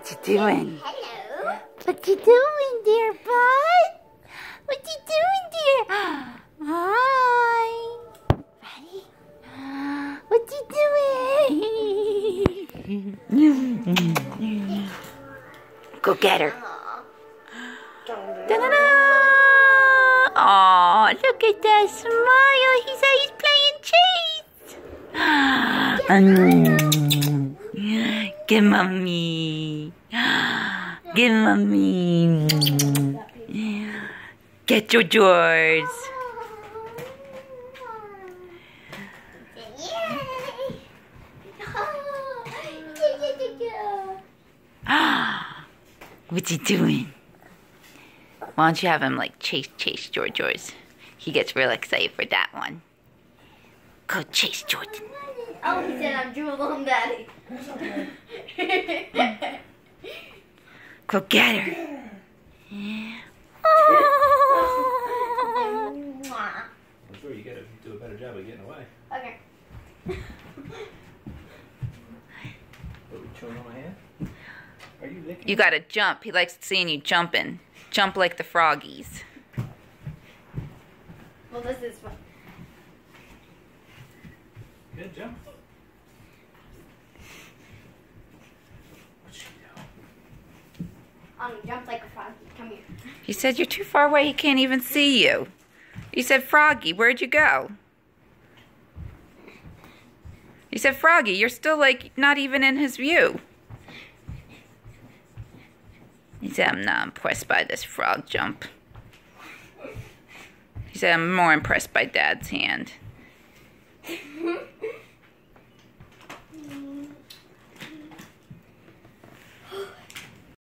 What you doing? Hello. What you doing there, bud? What you doing there? Hi. Ready? What you doing? Go get her. Da-da-da! Aw, look at that smile. He's playing chase. Give mommy. Give mommy. Get your George. What's he doing? Why don't you have him like chase George? He gets real excited for that one. Go chase Jordan. Oh, he said I'm drooling, Daddy. Go get her. I'm sure you gotta do a better job of getting away. Okay. Are we chewing on my hand? Are you licking? You gotta jump. He likes seeing you jumping. Jump like the froggies. Well, this is fun. Good jump. What's she doing? Jump like a frog. Come here. He said you're too far away. He can't even see you. He said, Froggy, where'd you go? He said, Froggy, you're still like not even in his view. He said, I'm not impressed by this frog jump. He said, I'm more impressed by Dad's hand.